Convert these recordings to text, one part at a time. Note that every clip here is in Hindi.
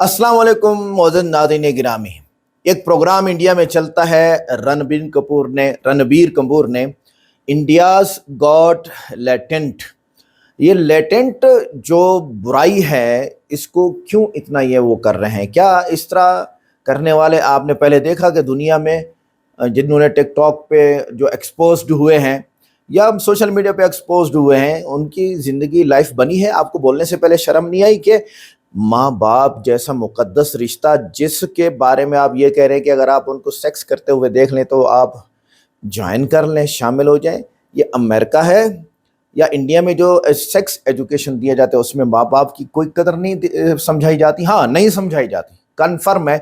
अस्सलाम वालेकुम मोअज़्ज़ज़ नाज़रीन गिरामी। एक प्रोग्राम इंडिया में चलता है, रणबीर कपूर ने इंडियाज़ गॉट लेटेंट। ये लेटेंट जो बुराई है, इसको क्यों इतना ये वो कर रहे हैं? क्या इस तरह करने वाले आपने पहले देखा कि दुनिया में जिन्होंने टिकटॉक पे जो एक्सपोज्ड हुए हैं या सोशल मीडिया पे एक्सपोज्ड हुए हैं, उनकी ज़िंदगी लाइफ बनी है? आपको बोलने से पहले शर्म नहीं आई कि माँ बाप जैसा मुकद्दस रिश्ता जिसके बारे में आप ये कह रहे हैं कि अगर आप उनको सेक्स करते हुए देख लें तो आप ज्वाइन कर लें, शामिल हो जाएं? ये अमेरिका है या इंडिया में जो सेक्स एजुकेशन दिया जाता है उसमें माँ बाप की कोई कदर नहीं समझाई जाती? हाँ, नहीं समझाई जाती, कन्फर्म है।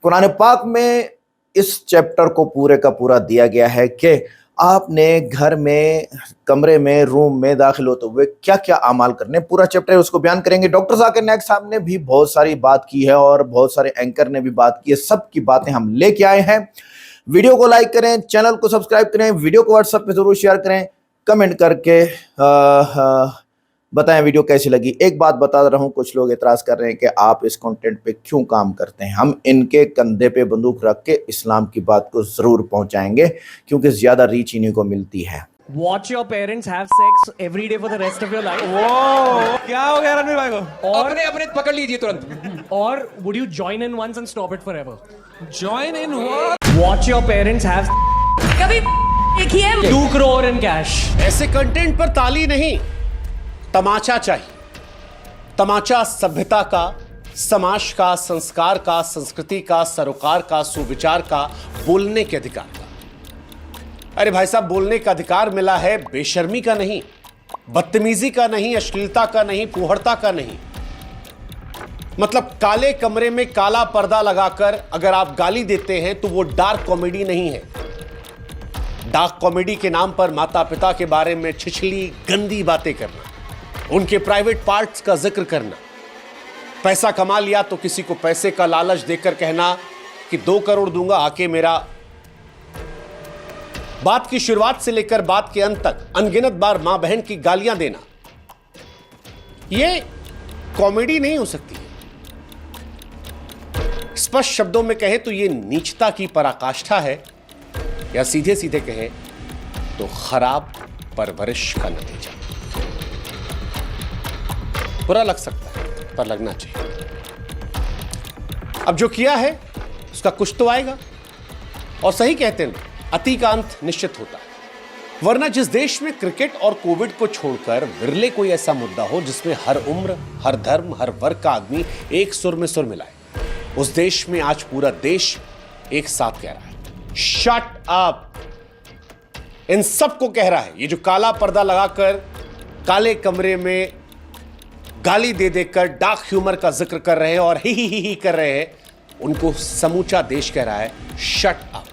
कुरान पाक में इस चैप्टर को पूरे का पूरा दिया गया है कि आपने घर में, कमरे में, रूम में दाखिल होते हुए क्या क्या अमाल करने, पूरा चैप्टर उसको बयान करेंगे। डॉक्टर जाकिर नाइक साहब ने भी बहुत सारी बात की है और बहुत सारे एंकर ने भी बात की है। सब की बातें हम लेके आए हैं। वीडियो को लाइक करें, चैनल को सब्सक्राइब करें, वीडियो को व्हाट्सएप पे जरूर शेयर करें, कमेंट करके बताएं वीडियो कैसी लगी। एक बात बता रहा हूं, कुछ लोग एतराज कर रहे हैं कि आप इस कंटेंट पे क्यों काम करते हैं। हम इनके कंधे पे बंदूक रख के इस्लाम की बात को जरूर पहुंचाएंगे क्योंकि ज्यादा रीच इन्हीं को मिलती है। Watch your parents have sex every day for the rest of your life. वो क्या हो गया रणवीर भाई को? और अपने पकड़ लीजिए तुरंत। और would you join in once and stop it forever? Join in what? Watch your parents have कभी देखी है 2 crore in cash. ऐसे कंटेंट पर ताली नहीं, तमाचा चाहिए। तमाचा सभ्यता का, समाज का, संस्कार का, संस्कृति का, सरोकार का, सुविचार का, बोलने के अधिकार का। अरे भाई साहब, बोलने का अधिकार मिला है, बेशर्मी का नहीं, बदतमीजी का नहीं, अश्लीलता का नहीं, फूहड़ता का नहीं। मतलब काले कमरे में काला पर्दा लगाकर अगर आप गाली देते हैं तो वो डार्क कॉमेडी नहीं है। डार्क कॉमेडी के नाम पर माता पिता के बारे में छिछली गंदी बातें करना, उनके प्राइवेट पार्ट्स का जिक्र करना, पैसा कमा लिया तो किसी को पैसे का लालच देकर कहना कि 2 करोड़ दूंगा आके मेरा। बात की शुरुआत से लेकर बात के अंत तक अनगिनत बार मां बहन की गालियां देना, यह कॉमेडी नहीं हो सकती। स्पष्ट शब्दों में कहे तो यह नीचता की पराकाष्ठा है, या सीधे सीधे कहे तो खराब परवरिश का नतीजा। बुरा लग सकता है पर लगना चाहिए। अब जो किया है उसका कुछ तो आएगा, और सही कहते हैं, अति का अंत निश्चित होता है। वरना जिस देश में क्रिकेट और कोविड को छोड़कर विरले कोई ऐसा मुद्दा हो जिसमें हर उम्र, हर धर्म, हर वर्ग का आदमी एक सुर में सुर मिलाए, उस देश में आज पूरा देश एक साथ कह रहा है शट अप। इन सबको कह रहा है, ये जो काला पर्दा लगाकर काले कमरे में गाली दे देकर डार्क ह्यूमर का जिक्र कर रहे हैं और ही कर रहे हैं, उनको समूचा देश कह रहा है शट अप।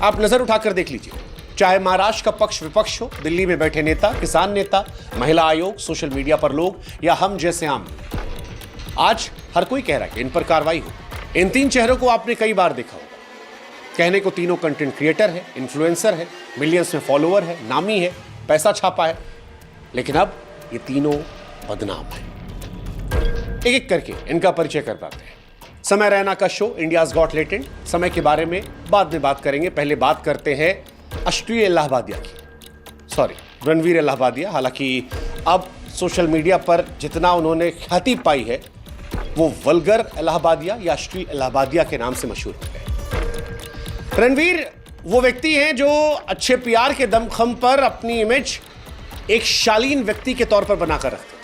आप नजर उठाकर देख लीजिए, चाहे महाराष्ट्र का पक्ष विपक्ष हो, दिल्ली में बैठे नेता, किसान नेता, महिला आयोग, सोशल मीडिया पर लोग, या हम जैसे आम, आज हर कोई कह रहा है कि इन पर कार्रवाई हो। इन 3 चेहरों को आपने कई बार देखा होगा। कहने को तीनों कंटेंट क्रिएटर है, इन्फ्लुएंसर है, मिलियंस में फॉलोअर है, नामी है, पैसा छापा है, लेकिन अब ये तीनों बदनाम है। एक एक करके इनका परिचय कर पाते हैं। समय रैना का शो इंडियाज गॉट लेटेंट, समय के बारे में बाद में बात करेंगे। पहले बात करते हैं अश्ट्री इलाहाबादिया की, सॉरी रणवीर इलाहाबादिया। हालांकि अब सोशल मीडिया पर जितना उन्होंने ख्याति पाई है वो वल्गर इलाहाबादिया या अश्ट्री इलाहाबादिया के नाम से मशहूर हो गए। रणवीर वो व्यक्ति हैं जो अच्छे पीआर के दमखम पर अपनी इमेज एक शालीन व्यक्ति के तौर पर बनाकर रखते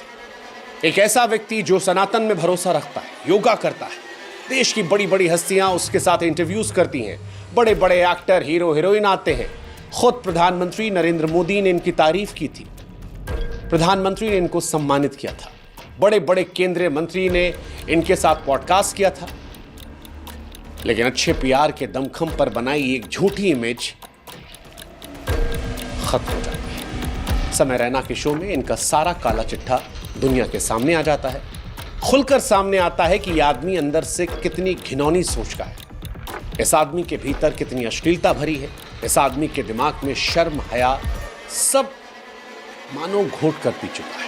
थे। एक ऐसा व्यक्ति जो सनातन में भरोसा रखता है, योगा करता है, देश की बड़ी बड़ी हस्तियां उसके साथ इंटरव्यूज करती हैं, बड़े बड़े एक्टर, हीरो, हीरोइन आते हैं। खुद प्रधानमंत्री नरेंद्र मोदी ने इनकी तारीफ की थी, प्रधानमंत्री ने इनको सम्मानित किया था, बड़े बड़े केंद्रीय मंत्री ने इनके साथ पॉडकास्ट किया था। लेकिन अच्छे पीआर के दमखम पर बनाई एक झूठी इमेज खत्म हो जाती है। समय रैना के शो में इनका सारा काला चिट्ठा दुनिया के सामने आ जाता है। खुलकर सामने आता है कि यह आदमी अंदर से कितनी घिनौनी सोच का है, इस आदमी के भीतर कितनी अश्लीलता भरी है, इस आदमी के दिमाग में शर्म, हया सब मानो घोट कर पी चुका है।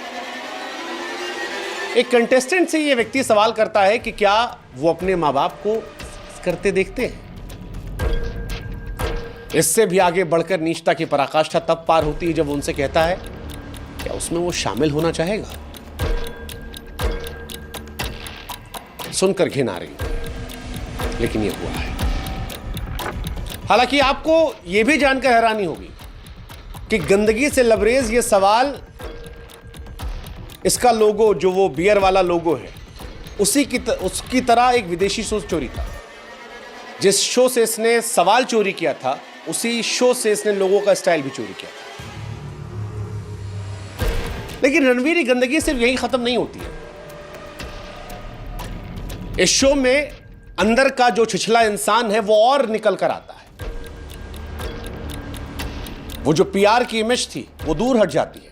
एक कंटेस्टेंट से ये व्यक्ति सवाल करता है कि क्या वो अपने मां बाप को करते देखते हैं। इससे भी आगे बढ़कर नीचता की पराकाष्ठा तब पार होती है जब वो उनसे कहता है क्या उसमें वो शामिल होना चाहेगा। सुनकर घिन आ रही है, लेकिन ये हुआ है। हालांकि आपको यह भी जानकर हैरानी होगी कि गंदगी से लबरेज ये सवाल, इसका लोगो जो वो बियर वाला लोगो है उसकी तरह एक विदेशी शो चोरी था। जिस शो से इसने सवाल चोरी किया था उसी शो से इसने लोगों का स्टाइल भी चोरी किया था। लेकिन रणवीर की गंदगी सिर्फ यही खत्म नहीं होती है। इस शो में अंदर का जो छिछला इंसान है वो और निकल कर आता है। वो जो पीआर की इमेज थी वो दूर हट जाती है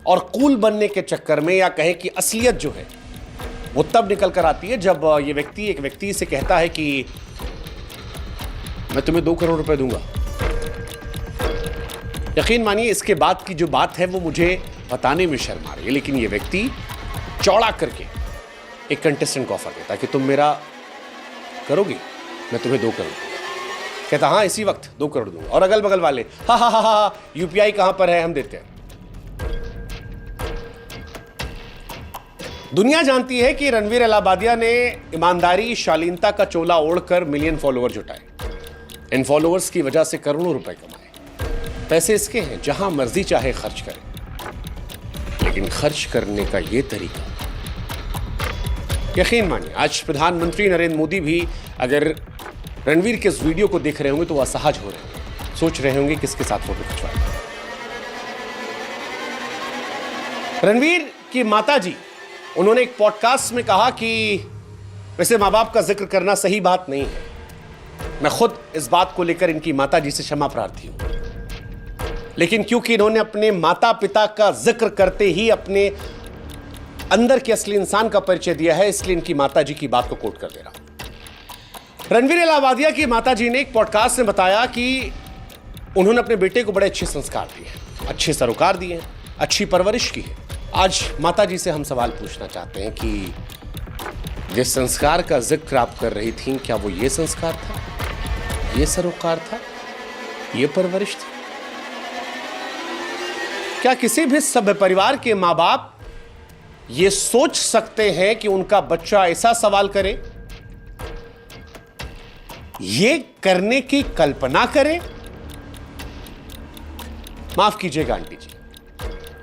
और कूल बनने के चक्कर में, या कहें कि असलियत जो है वो तब निकल कर आती है जब ये व्यक्ति एक व्यक्ति से कहता है कि मैं तुम्हें 2 करोड़ रुपए दूंगा। यकीन मानिए इसके बाद की जो बात है वो मुझे बताने में शर्म आ रही है, लेकिन ये व्यक्ति चौड़ा करके एक कंटेस्टेंट को ऑफर देता है कि तुम मेरा करोगी, मैं तुम्हें 2 करोड़। कहता हाँ इसी वक्त 2 करोड़ दूंगा। और अगल बगल वाले हा यूपीआई कहां पर है, हम देते हैं। दुनिया जानती है कि रणवीर इलाहाबादिया ने ईमानदारी शालीनता का चोला ओढ़कर मिलियन फॉलोअर जुटाए। इन फॉलोअर्स की वजह से करोड़ों रुपए कमाए। पैसे इसके हैं, जहां मर्जी चाहे खर्च करें, लेकिन खर्च करने का यह तरीका, यकीन मानिए आज प्रधानमंत्री नरेंद्र मोदी भी अगर रणवीर के इस वीडियो को देख रहे होंगे तो वह असहज हो रहे होंगे, सोच रहे होंगे किसके साथ फोटो खिंचवाए। रणवीर की माताजी, उन्होंने एक पॉडकास्ट में कहा कि वैसे मां बाप का जिक्र करना सही बात नहीं है। मैं खुद इस बात को लेकर इनकी माताजी से क्षमा प्रार्थी हूं, लेकिन क्योंकि इन्होंने अपने माता पिता का जिक्र करते ही अपने अंदर के असली इंसान का परिचय दिया है, इसलिए इनकी माताजी की बात को कोट कर दे रहा हूं। रणवीर इलाहाबादिया की माताजी ने एक पॉडकास्ट में बताया कि उन्होंने अपने बेटे को बड़े अच्छे संस्कार दिए, अच्छे सरोकार दिए, अच्छी परवरिश की है। आज माताजी से हम सवाल पूछना चाहते हैं कि जिस संस्कार का जिक्र आप कर रही थी, क्या वो ये संस्कार था, ये सरोकार था, ये परवरिश थी? क्या किसी भी सभ्य परिवार के मां बाप ये सोच सकते हैं कि उनका बच्चा ऐसा सवाल करे, ये करने की कल्पना करे? माफ कीजिएगा आंटी जी,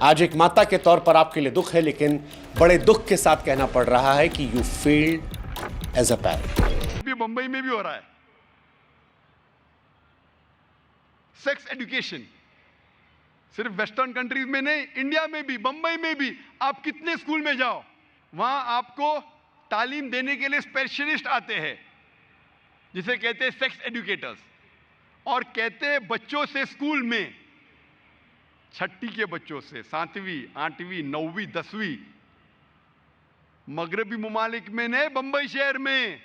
आज एक माता के तौर पर आपके लिए दुख है, लेकिन बड़े दुख के साथ कहना पड़ रहा है कि you failed as a parent. भी मुंबई में भी हो रहा है सेक्स एजुकेशन, सिर्फ वेस्टर्न कंट्रीज में नहीं, इंडिया में भी, मुंबई में भी। आप कितने स्कूल में जाओ, वहां आपको तालीम देने के लिए स्पेशलिस्ट आते हैं, जिसे कहते हैं सेक्स एजुकेटर्स, और कहते हैं बच्चों से स्कूल में, छठी के बच्चों से, 7वीं 8वीं 9वीं 10वीं, मगरबी मुमालिक में नहीं, बंबई शहर में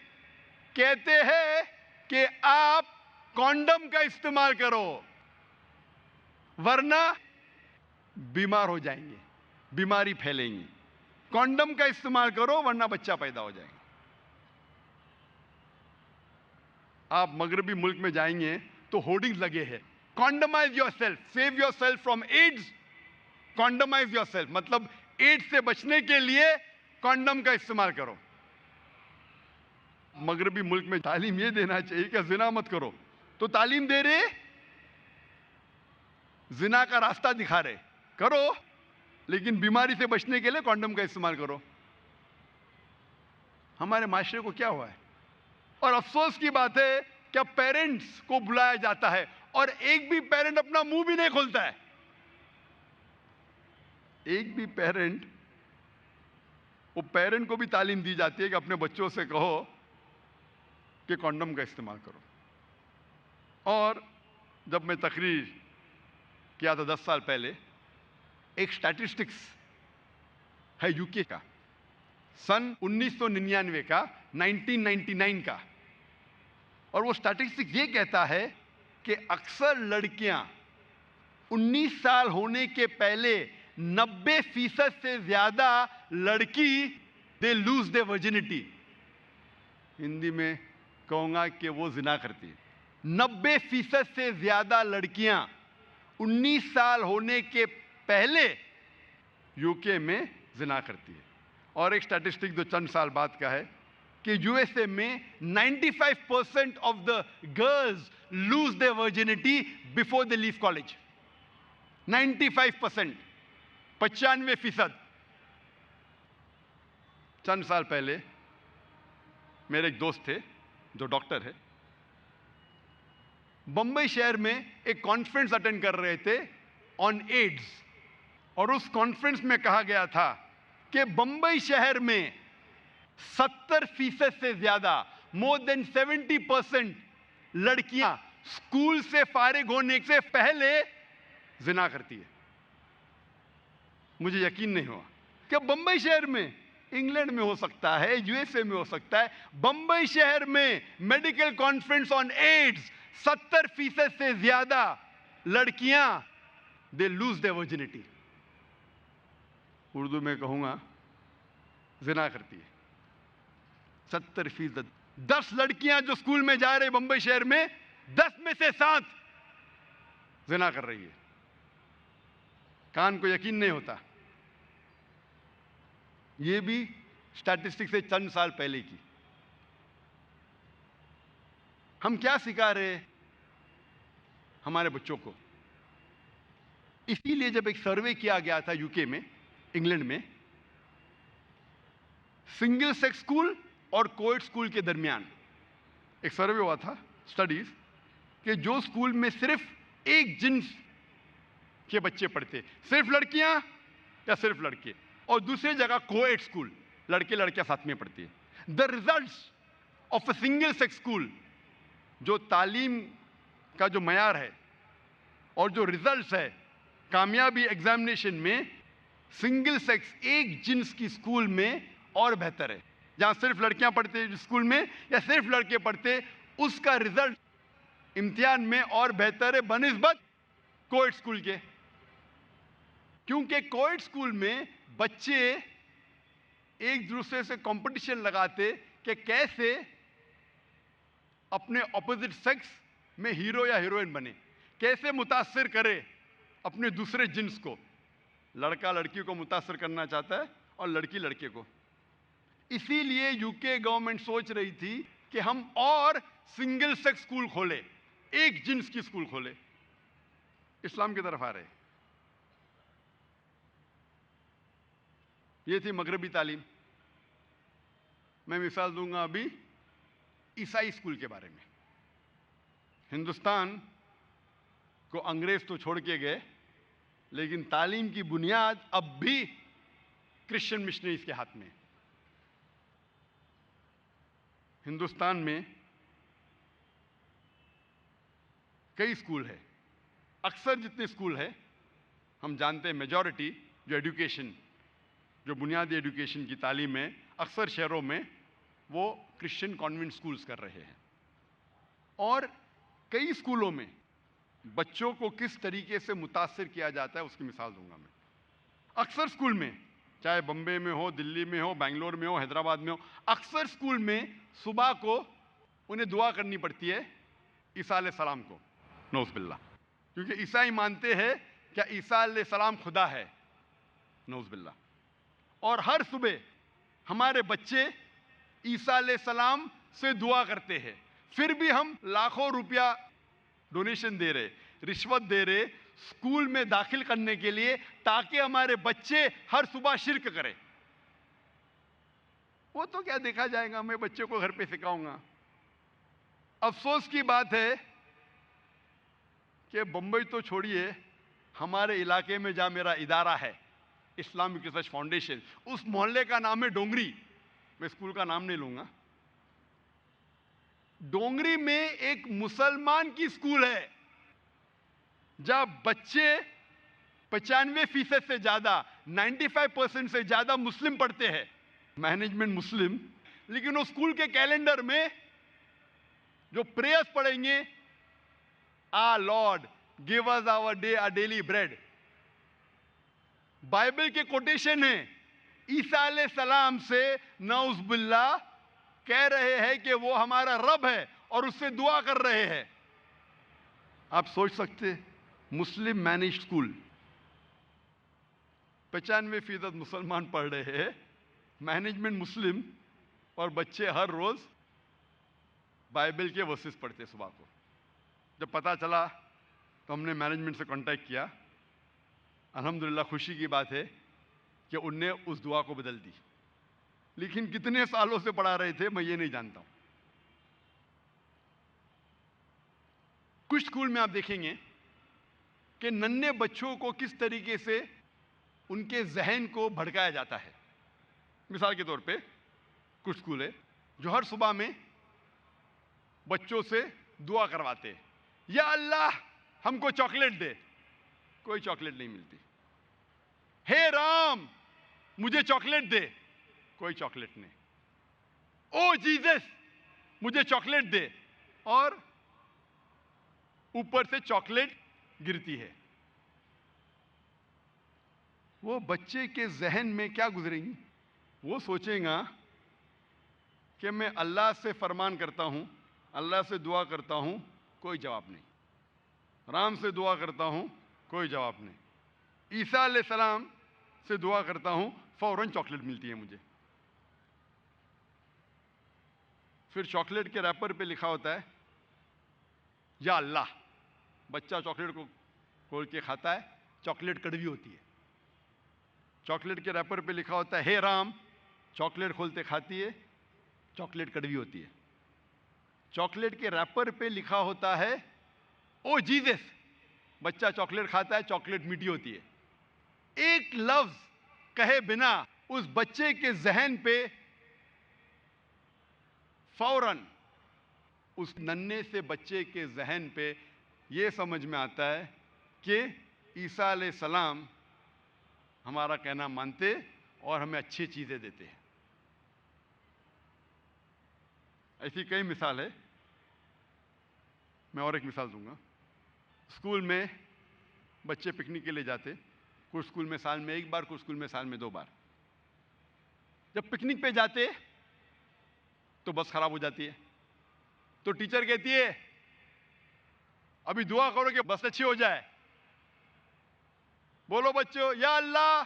कहते हैं कि आप कॉन्डम का इस्तेमाल करो वरना बीमार हो जाएंगे, बीमारी फैलेंगी। कॉन्डम का इस्तेमाल करो वरना बच्चा पैदा हो जाएगा। आप मगरबी मुल्क में जाएंगे तो होर्डिंग्स लगे हैं, condomise yourself, save yourself from AIDS, condomise yourself, मतलब एड्स से बचने के लिए कॉन्डम का इस्तेमाल करो। मगरबी मुल्क में तालीम ये देना चाहिए कि जिना मत करो, तो तालीम दे रहे, जिना का रास्ता दिखा रहे, करो, लेकिन बीमारी से बचने के लिए कॉन्डम का इस्तेमाल करो। हमारे माशरे को क्या हुआ है? और अफसोस की बात है कि अब पेरेंट्स को बुलाया जाता है और एक भी पेरेंट अपना मुंह भी नहीं खोलता है। एक भी पेरेंट, वो पेरेंट को भी तालीम दी जाती है कि अपने बच्चों से कहो कि कॉन्डम का इस्तेमाल करो। और जब मैं तकरीर किया था 10 साल पहले, एक स्टैटिस्टिक्स है यूके का, सन 1999 का, 1999 का, और वो स्टैटिस्टिक्स ये कहता है कि अक्सर लड़कियां 19 साल होने के पहले 90% से ज्यादा लड़की they lose their virginity. Hindi में कहूंगा कि वो जिना करती है। 90% से ज्यादा लड़कियां 19 साल होने के पहले यूके में जिना करती है। और एक स्टैटिस्टिक जो चंद साल बाद का है कि यूएसए में 95% of the girls lose their virginity before they leave college. 95%, 95%। चंद साल पहले मेरे एक दोस्त थे जो डॉक्टर है, बंबई शहर में एक कॉन्फ्रेंस अटेंड कर रहे थे ऑन एड्स, और उस कॉन्फ्रेंस में कहा गया था कि बंबई शहर में 70% से ज्यादा, मोर देन 70% लड़कियां स्कूल से फारिग होने से पहले जिना करती है। मुझे यकीन नहीं हुआ कि बंबई शहर में, इंग्लैंड में हो सकता है, यूएसए में हो सकता है, बंबई शहर में मेडिकल कॉन्फ्रेंस ऑन एड्स 70% से ज्यादा लड़कियां they lose their virginity. Urdu में कहूंगा जिना करती है 70%। 10 लड़कियां जो स्कूल में जा रही बंबई शहर में, 10 में से 7 जिना कर रही है। कान को यकीन नहीं होता। यह भी स्टैटिस्टिक्स से चंद साल पहले की। हम क्या सिखा रहे हैं हमारे बच्चों को? इसीलिए जब एक सर्वे किया गया था यूके में, इंग्लैंड में, सिंगल सेक्स स्कूल और कोएड स्कूल के दरमियान एक सर्वे हुआ था, स्टडीज, कि जो स्कूल में सिर्फ एक जिन्स के बच्चे पढ़ते, सिर्फ लड़कियां या सिर्फ लड़के, और दूसरी जगह कोएड स्कूल, लड़के लड़कियां साथ में पढ़ती है, the results of a single sex school, जो तालीम का जो मयार है और जो रिजल्ट्स है कामयाबी एग्जामिनेशन में, सिंगल सेक्स एक जिन्स की स्कूल में और बेहतर है। जहां सिर्फ लड़कियां पढ़ते स्कूल में या सिर्फ लड़के पढ़ते, उसका रिजल्ट इम्तिहान में और बेहतर है बनिस्बत कोएड स्कूल के। क्योंकि कोएड स्कूल में बच्चे एक दूसरे से कंपटीशन लगाते कि कैसे अपने ऑपोजिट सेक्स में हीरो या हीरोइन बने, कैसे मुतासिर करे अपने दूसरे जिन्स को। लड़का लड़की को मुतासिर करना चाहता है और लड़की लड़के को। इसीलिए यूके गवर्नमेंट सोच रही थी कि हम और सिंगल सेक्स स्कूल खोले, एक जिन्स की स्कूल खोले। इस्लाम की तरफ आ रहे। ये थी मगरबी तालीम। मैं मिसाल दूंगा अभी ईसाई स्कूल के बारे में। हिंदुस्तान को अंग्रेज तो छोड़ के गए, लेकिन तालीम की बुनियाद अब भी क्रिश्चियन मिशनरीज के हाथ में है। हिंदुस्तान में कई स्कूल है। अक्सर जितने स्कूल है हम जानते हैं, मेजॉरिटी जो एजुकेशन, जो बुनियादी एजुकेशन की तालीम है, अक्सर शहरों में वो क्रिश्चियन कॉन्वेंट स्कूल्स कर रहे हैं। और कई स्कूलों में बच्चों को किस तरीके से मुतासिर किया जाता है उसकी मिसाल दूंगा मैं। अक्सर स्कूल में, चाहे बम्बे में हो, दिल्ली में हो, बेंगलोर में हो, हैदराबाद में हो, अक्सर स्कूल में सुबह को उन्हें दुआ करनी पड़ती है ईसा अलैहिस्सलाम को, नौज़ुबिल्लाह, क्योंकि ईसाई मानते हैं क्या ईसा अलैहिस्सलाम खुदा है, नौज़ुबिल्लाह। और हर सुबह हमारे बच्चे ईसा अलैहिस्सलाम से दुआ करते हैं। फिर भी हम लाखों रुपया डोनेशन दे रहे, रिश्वत दे रहे स्कूल में दाखिल करने के लिए, ताकि हमारे बच्चे हर सुबह शिर्क करें। वो तो क्या देखा जाएगा, मैं बच्चे को घर पे सिखाऊंगा। अफसोस की बात है कि बंबई तो छोड़िए, हमारे इलाके में जहां मेरा इदारा है इस्लामिक रिसर्च फाउंडेशन, उस मोहल्ले का नाम है डोंगरी। मैं स्कूल का नाम नहीं लूंगा। डोंगरी में एक मुसलमान की स्कूल है जहां बच्चे 95% से ज्यादा, 95% से ज्यादा मुस्लिम पढ़ते हैं, मैनेजमेंट मुस्लिम। लेकिन वो स्कूल के कैलेंडर में जो प्रेयर्स पढ़ेंगे, O Lord give us our day ah daily bread, Bible के कोटेशन है, ईसा अलैहिस्सलाम से नौज़ुबिल्लाह कह रहे हैं कि वो हमारा रब है और उससे दुआ कर रहे हैं। आप सोच सकते, मुस्लिम मैनेज स्कूल, 95% मुसलमान पढ़ रहे हैं, मैनेजमेंट मुस्लिम, और बच्चे हर रोज बाइबल के वर्सेस पढ़ते सुबह को। जब पता चला तो हमने मैनेजमेंट से कांटेक्ट किया। अल्हम्दुलिल्लाह खुशी की बात है कि उनने उस दुआ को बदल दी, लेकिन कितने सालों से पढ़ा रहे थे मैं ये नहीं जानता हूं। कुछ स्कूल में आप देखेंगे कि नन्हे बच्चों को किस तरीके से उनके जहन को भड़काया जाता है। मिसाल के तौर पे कुछ स्कूल है जो हर सुबह में बच्चों से दुआ करवाते हैं, या अल्लाह हमको चॉकलेट दे, कोई चॉकलेट नहीं मिलती। हे राम मुझे चॉकलेट दे, कोई चॉकलेट नहीं। ओ जीसस मुझे चॉकलेट दे, और ऊपर से चॉकलेट गिरती है। वो बच्चे के जहन में क्या गुजरेंगी? वो सोचेगा कि मैं अल्लाह से फरमान करता हूं, अल्लाह से दुआ करता हूं, कोई जवाब नहीं। राम से दुआ करता हूं, कोई जवाब नहीं। ईसा अलैहिस्सलाम से दुआ करता हूं, फौरन चॉकलेट मिलती है मुझे। फिर चॉकलेट के रैपर पे लिखा होता है या अल्लाह। बच्चा चॉकलेट को खोल के खाता है, चॉकलेट कड़वी होती है। चॉकलेट के रैपर पे लिखा होता है हे राम, चॉकलेट खोलते खाती है, चॉकलेट कड़वी होती है। चॉकलेट के रैपर पे लिखा होता है ओ जीसस, बच्चा चॉकलेट खाता है, चॉकलेट मीठी होती है। एक लफ्ज कहे बिना उस बच्चे के जहन पे फौरन, उस नन्हे से बच्चे के जहन पे ये समझ में आता है कि ईसा अलैहिस्सलाम हमारा कहना मानते और हमें अच्छी चीजें देते हैं। ऐसी कई मिसाल है। मैं और एक मिसाल दूंगा। स्कूल में बच्चे पिकनिक के लिए जाते, कुछ स्कूल में साल में एक बार, कुछ स्कूल में साल में 2 बार। जब पिकनिक पे जाते तो बस खराब हो जाती है, तो टीचर कहती है अभी दुआ करो कि बस अच्छी हो जाए। बोलो बच्चों या अल्लाह,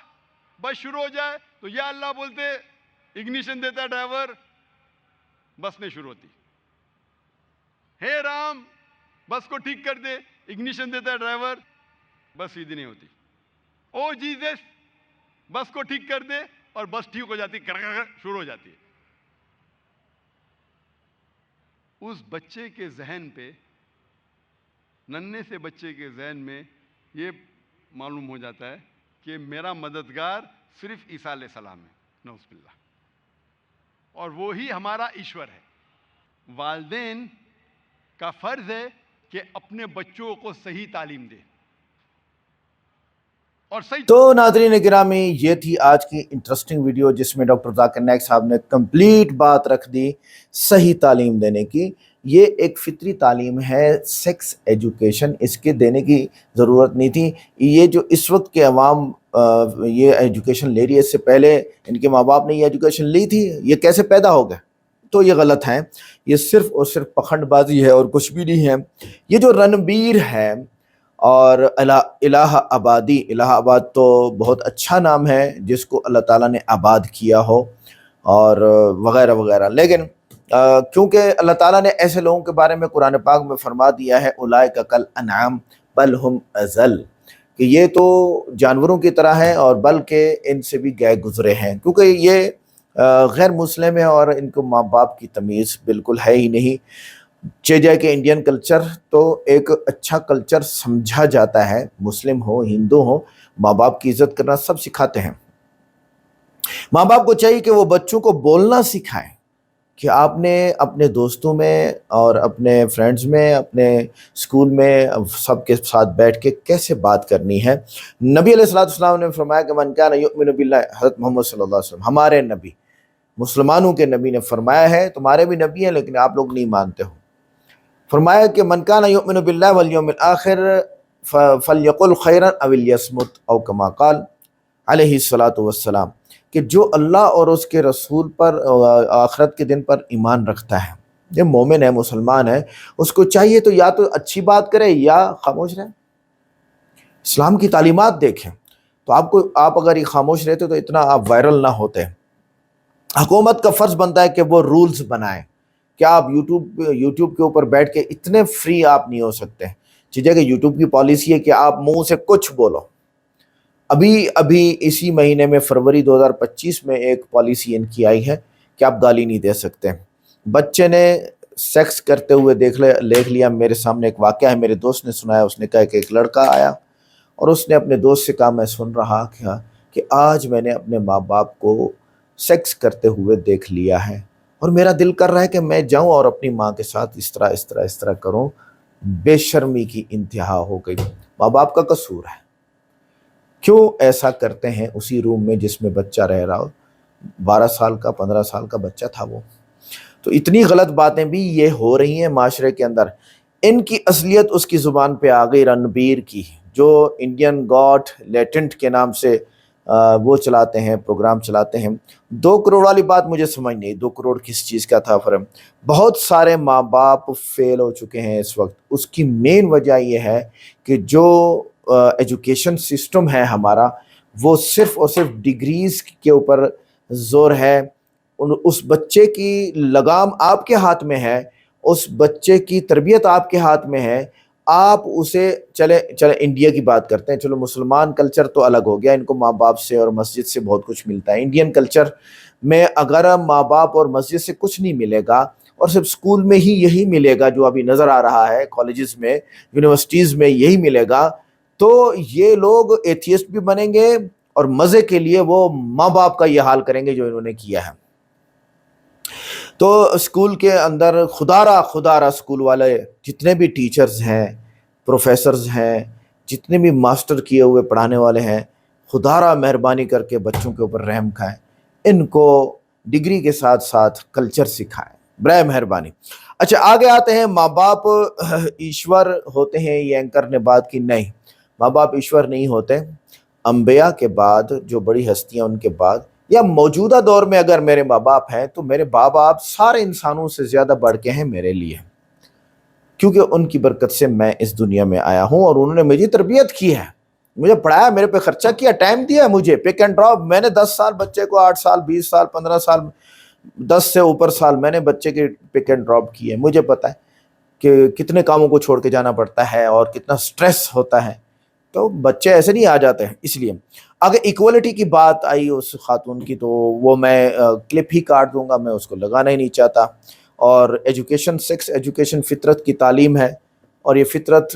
बस शुरू हो जाए। तो या अल्लाह बोलते, इग्निशन देता है ड्राइवर, बस नहीं शुरू होती। हे राम बस को ठीक कर दे, इग्निशन देता है ड्राइवर, बस सीधी नहीं होती। ओ जीसस बस को ठीक कर दे, और बस ठीक हो जाती, कर शुरू हो जाती है। उस बच्चे के जहन पे, नन्हे से बच्चे के जहन में ये मालूम हो जाता है कि मेरा मददगार सिर्फ ईसा अलैहिस्सलाम है, नौज़ुबिल्लाह, और वो ही हमारा ईश्वर है। वालिदैन का फर्ज है कि अपने बच्चों को सही तालीम दे और सही। तो नाज़रीन गिरामी, ये थी आज की इंटरेस्टिंग वीडियो जिसमें डॉक्टर ज़ाकिर नाइक साहब ने कंप्लीट बात रख दी सही तालीम देने की। ये एक फितरी तालीम है, सेक्स एजुकेशन, इसके देने की ज़रूरत नहीं थी। ये जो इस वक्त के अवाम ये एजुकेशन ले रही है, इससे पहले इनके माँ बाप ने ये एजुकेशन ली थी, ये कैसे पैदा हो गए? तो ये गलत है, ये सिर्फ और सिर्फ पखंडबाजी है और कुछ भी नहीं है। ये जो रणबीर है और इलाहाबादी, इलाहाबाद तो बहुत अच्छा नाम है जिसको अल्लाह ताला ने आबाद किया हो और वगैरह वगैरह, लेकिन क्योंकि अल्लाह ताला ने ऐसे लोगों के बारे में कुरान पाक में फरमा दिया है उलाइका कल अनआम बल हुम अज़ल, कि ये तो जानवरों की तरह हैं और बल्कि इनसे भी गए गुजरे हैं, क्योंकि ये गैर मुस्लिम है और इनको माँ बाप की तमीज़ बिल्कुल है ही नहीं। चेजा के इंडियन कल्चर तो एक अच्छा कल्चर समझा जाता है, मुस्लिम हो हिंदू हो, माँ बाप की इज़्ज़त करना सब सिखाते हैं। माँ बाप को चाहिए कि वो बच्चों को बोलना सिखाएं कि आपने अपने दोस्तों में और अपने फ्रेंड्स में, अपने स्कूल में सबके साथ बैठ के कैसे बात करनी है। नबी अलैहिस्सलाम ने फरमाया कि मन कान युमिनु बिल्लाह, हज़रत मोहम्मद सल्लल्लाहु अलैहि वसल्लम हमारे नबी, मुसलमानों के नबी ने फरमाया है, तुम्हारे भी नबी हैं लेकिन आप लोग नहीं मानते हो। फरमाया कि मन कान युमिनु बिल्लाह वल यौमिल आखिर फल्यकुल खैरन अव लियस्मुत औ कमा क़ाल अलैहि सलातु वस्सलाम, कि जो अल्लाह और उसके रसूल पर आखिरत के दिन पर ईमान रखता है, ये मोमिन है, मुसलमान है, उसको चाहिए तो या तो अच्छी बात करे या खामोश रहे। इस्लाम की तालीमात देखें तो आप अगर ये खामोश रहते तो इतना आप वायरल ना होते। हुकूमत का फ़र्ज़ बनता है कि वो रूल्स बनाए। क्या आप यूट्यूब के ऊपर बैठ के इतने फ्री आप नहीं हो सकते। चीज़ें कि यूट्यूब की पॉलिसी है कि आप मुंह से कुछ बोलो। अभी इसी महीने में फरवरी 2025 में एक पॉलिसी इनकी आई है कि आप गाली नहीं दे सकते। बच्चे ने सेक्स करते हुए देख लिया। मेरे सामने एक वाक़या है, मेरे दोस्त ने सुनाया। उसने कहा कि एक लड़का आया और उसने अपने दोस्त से कहा, मैं सुन रहा था कि आज मैंने अपने माँ बाप को सेक्स करते हुए देख लिया है और मेरा दिल कर रहा है कि मैं जाऊं और अपनी माँ के साथ इस तरह करूं। बेशर्मी की इंतहा हो गई। माँ बाप का कसूर है, क्यों ऐसा करते हैं उसी रूम में जिसमें बच्चा रह रहा हो। 12 साल का 15 साल का बच्चा था वो। तो इतनी गलत बातें भी ये हो रही हैं माशरे के अंदर। इनकी असलियत उसकी ज़ुबान पे आ गई, रणबीर की, जो इंडियन गॉट लेटेंट के नाम से वो चलाते हैं, प्रोग्राम चलाते हैं। 2 करोड़ वाली बात मुझे समझ नहीं, 2 करोड़ किस चीज़ का था फ़र्क। बहुत सारे माँ बाप फेल हो चुके हैं इस वक्त। उसकी मेन वजह यह है कि जो एजुकेशन सिस्टम है हमारा, वो सिर्फ़ और सिर्फ डिग्रीज़ के ऊपर ज़ोर है। उस बच्चे की लगाम आपके हाथ में है, उस बच्चे की तरबियत आपके हाथ में है। आप उसे चले इंडिया की बात करते हैं, चलो मुसलमान कल्चर तो अलग हो गया, इनको माँ बाप से और मस्जिद से बहुत कुछ मिलता है। इंडियन कल्चर में अगर माँ बाप और मस्जिद से कुछ नहीं मिलेगा और सिर्फ स्कूल में ही यही मिलेगा जो अभी नज़र आ रहा है, कॉलेजेस में, यूनिवर्सिटीज़ में यही मिलेगा, तो ये लोग एथियस्ट भी बनेंगे और मज़े के लिए वो माँ बाप का ये हाल करेंगे जो इन्होंने किया है। तो स्कूल के अंदर खुदारा स्कूल वाले जितने भी टीचर्स हैं, प्रोफेसर्स हैं, जितने भी मास्टर किए हुए पढ़ाने वाले हैं, खुदारा मेहरबानी करके बच्चों के ऊपर रहम खाएं, इनको डिग्री के साथ साथ कल्चर सिखाएं, बराए मेहरबानी। अच्छा, आगे आते हैं। माँ बाप ईश्वर होते हैं, ये एंकर ने बात की। नहीं, माँ बाप ईश्वर नहीं होते। अंबिया के बाद जो बड़ी हस्तियाँ, उनके बाद या मौजूदा दौर में अगर मेरे माँ बाप हैं तो मेरे माँ बाप सारे इंसानों से ज़्यादा बढ़ के हैं मेरे लिए, क्योंकि उनकी बरकत से मैं इस दुनिया में आया हूँ और उन्होंने मेरी तरबियत की है, मुझे पढ़ाया, मेरे पे खर्चा किया, टाइम दिया मुझे, पिक एंड ड्रॉप। मैंने 10 साल बच्चे को, 8 साल, 20 साल, 15 साल, 10 से ऊपर साल मैंने बच्चे के पिक एंड ड्रॉप किए। मुझे पता है कि कितने कामों को छोड़ के जाना पड़ता है और कितना स्ट्रेस होता है। तो बच्चे ऐसे नहीं आ जाते हैं। इसलिए अगर इक्वलिटी की बात आई उस खातून की, तो वो मैं क्लिप ही काट दूंगा, मैं उसको लगाना ही नहीं चाहता। और एजुकेशन, सेक्स एजुकेशन फितरत की तालीम है और ये फितरत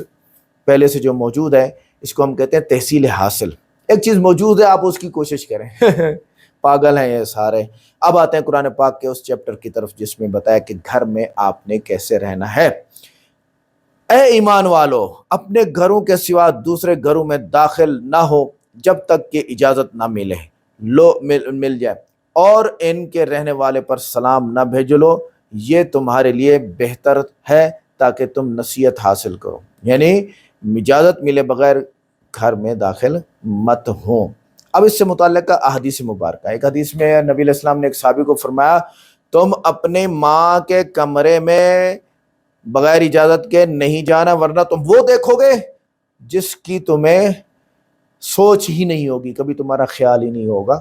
पहले से जो मौजूद है, इसको हम कहते हैं तहसील हासिल। एक चीज़ मौजूद है, आप उसकी कोशिश करें। पागल हैं ये सारे। अब आते हैं कुरान पाक के उस चैप्टर की तरफ जिसमें बताया कि घर में आपने कैसे रहना है। ए ईमान वालो, अपने घरों के सिवा दूसरे घरों में दाखिल ना हो जब तक कि इजाज़त ना मिल जाए, और इनके रहने वाले पर सलाम ना भेज लो, ये तुम्हारे लिए बेहतर है ताकि तुम नसीहत हासिल करो। यानी इजाज़त मिले बगैर घर में दाखिल मत हो। अब इससे मुताल्लिक़ अहदीस मुबारक, एक हदीस में नबी अलैहि सलाम ने एक सहाबी को फरमाया, तुम अपने माँ के कमरे में बगैर इजाज़त के नहीं जाना, वरना तुम वो देखोगे जिसकी तुम्हें सोच ही नहीं होगी, कभी तुम्हारा ख्याल ही नहीं होगा।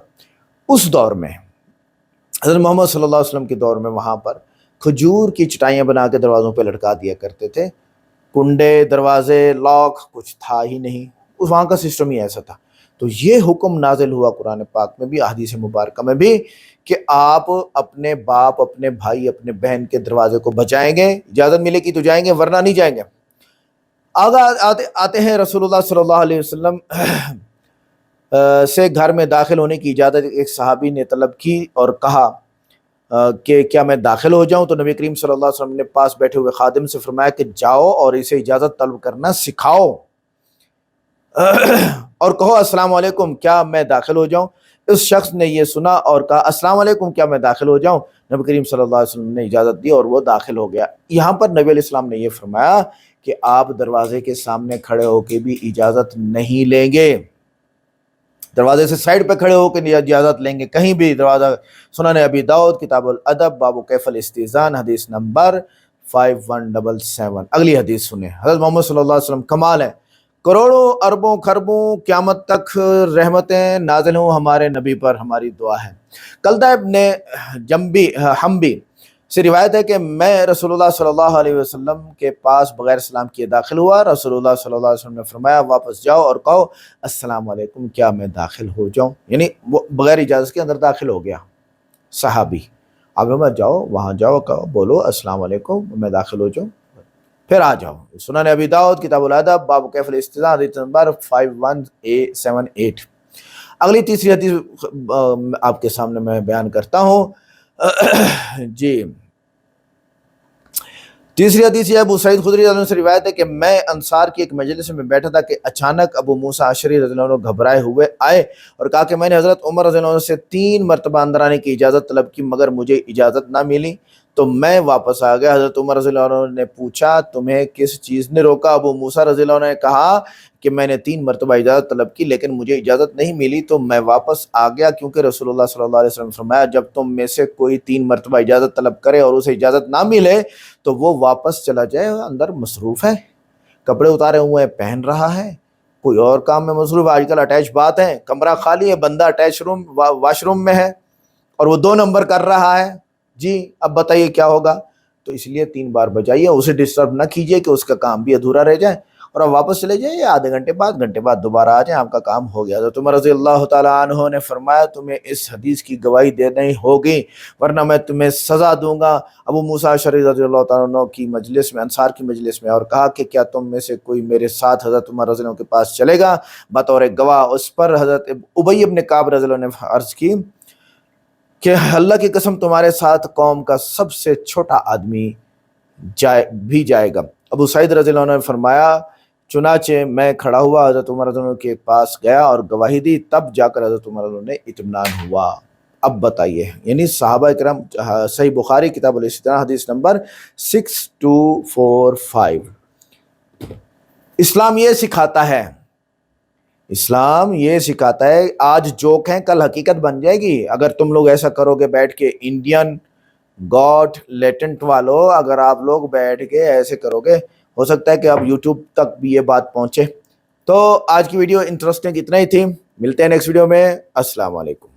उस दौर में, हज़रत मोहम्मद सल्लल्लाहु अलैहि वसल्लम के दौर में, वहाँ पर खजूर की चटाइयाँ बना के दरवाज़ों पे लटका दिया करते थे। कुंडे, दरवाजे, लॉक कुछ था ही नहीं, उस वहाँ का सिस्टम ही ऐसा था। तो ये हुक्म नाजिल हुआ कुरान पाक में भी, अहदीस मुबारक में भी, कि आप अपने बाप, अपने भाई, अपने बहन के दरवाजे को बचाएंगे, इजाज़त मिलेगी तो जाएंगे, वरना नहीं जाएंगे। आगे आते हैं रसूलुल्लाह सल्लल्लाहु अलैहि वसल्लम से घर में दाखिल होने की इजाज़त एक सहाबी ने तलब की और कहा कि क्या मैं दाखिल हो जाऊं? तो नबी करीम सल्लल्लाहु अलैहि वसल्लम ने पास बैठे हुए खादिम से फरमाया कि जाओ और इसे इजाज़त तलब करना सिखाओ और कहो अस्सलाम वालेकुम, क्या मैं दाखिल हो जाऊं? इस शख्स ने यह सुना और कहा अस्सलाम वालेकुम, क्या मैं दाखिल हो जाऊं? नबी करीम सल्लल्लाहु अलैहि वसल्लम ने इजाज़त दी और वो दाखिल हो गया। यहाँ पर नबी अलैहि सलाम ने यह फरमाया कि आप दरवाजे के सामने खड़े होकर भी इजाज़त नहीं लेंगे। दरवाजे से साइड पे खड़े होकर इजाजत लेंगे कहीं भी दरवाजा। सुनन अबी दाऊद किताबुल अदब बाबू कैफल इस्तिज़ान हदीस नंबर 5177। अगली हदीस सुने। हज़रत मोहम्मद सल्लल्लाहु अलैहि वसल्लम कमाल है, करोड़ों अरबों खरबों क़यामत तक रहमतें नाज़िल हों हमारे नबी पर, हमारी दुआ है। कलदा इब्ने हम्बी से रिवायत है कि मैं रसूलुल्लाह सल्लल्लाहु अलैहि वसल्लम के पास बगैर सलाम किए दाखिल हुआ। रसूलुल्लाह सल्लल्लाहु अलैहि वसल्लम ने फरमाया वापस जाओ और कहो अस्सलाम वालेकुम, क्या मैं दाखिल हो जाऊं? यानी वो बगैर इजाज़त के अंदर दाखिल हो गया सहाबी। अब मत जाओ, वहाँ जाओ, कहो बोलो अस्सलाम वालेकुम, मैं दाखिल हो जाऊं, फिर आ जाओ। सुनन अबी दाऊद किताबुल अदब बाब कैफल इस्तिज़ान हदीस नंबर 5178। अगली तीसरी हदीस आपके सामने मैं बयान करता हूँ जी। तीसरी हदीस यह अबू सईद खुदरी रज़ियल्लाहु अन्हु से रिवायत है कि मैं अंसार की एक मजलिस में बैठा था कि अचानक अबू मूसा अशरी रज़ियल्लाहु अन्हु घबराए हुए आए और कहा कि मैंने हज़रत उमर रज़ियल्लाहु अन्हु से 3 मरतबा अंदर आने की इजाज़त तलब की मगर मुझे इजाज़त ना मिली, तो मैं वापस आ गया। हज़रत उमर रज़ियल्लाहु अन्हु ने पूछा तुम्हें किस चीज़ ने रोका? अबू मूसा रज़ियल्लाहु अन्हु ने कहा कि मैंने 3 मरतबा इजाज़त तलब की लेकिन मुझे इजाज़त नहीं मिली, तो मैं वापस आ गया, क्योंकि रसूलुल्लाह सल्लल्लाहु अलैहि वसल्लम फरमाया जब तुम में से कोई 3 मरतबा इजाज़त तलब करे और उसे इजाज़त ना मिले तो वो वापस चला जाए, अंदर मसरूफ़ है, कपड़े उतारे हुए हैं, पहन रहा है, कोई और काम में मसरूफ़। आजकल अटैच बात है, कमरा खाली है, बंदा अटैच रूम वाशरूम में है और वो 2 नंबर कर रहा है जी। अब बताइए क्या होगा? तो इसलिए 3 बार बजाइए, उसे डिस्टर्ब ना कीजिए कि उसका काम भी अधूरा रह जाए और अब वापस चले जाइए, आधे घंटे बाद दोबारा आ जाए, आपका काम हो गया। तो उमर रज़ियल्लाहु ताला अन्हु ने फरमाया तुम्हें इस हदीस की गवाही देनी होगी वरना मैं तुम्हें सज़ा दूंगा। अबू मूसा अशरी रज़ियल्लाहु ताला अन्हु की मजलिस में, अंसार की मजलिस में, और कहा कि क्या तुम में से कोई मेरे साथ हज़रत उमर रज़ियल्लाहु के पास चलेगा बतौर गवाह? उस पर हज़रत उबई इब्न काब रज़ियल्लाहु ने अर्ज़ की कि अल्लाह की कसम तुम्हारे साथ कौम का सबसे छोटा आदमी जाएगा। अबू सईद रज़ियल्लाहु अन्हु ने फरमाया चुनाचे मैं खड़ा हुआ, हज़रत उमर रज़ियल्लाहु के पास गया और गवाही दी, तब जाकर हज़रत उमर रज़ियल्लाहु ने इत्मीनान हुआ। अब बताइए, यानी सहाबा किराम, सही बुखारी किताबुल इस्तिज़ान हदीस नंबर 6245। इस्लाम ये सिखाता है, इस्लाम ये सिखाता है, आज जोक है कल हकीकत बन जाएगी। अगर तुम लोग ऐसा करोगे बैठ के, इंडियन गॉट लेटेंट वालों, अगर आप लोग बैठ के ऐसे करोगे, हो सकता है कि अब यूट्यूब तक भी ये बात पहुंचे। तो आज की वीडियो इंटरेस्टिंग इतना ही थी, मिलते हैं नेक्स्ट वीडियो में। अस्सलाम वालेकुम।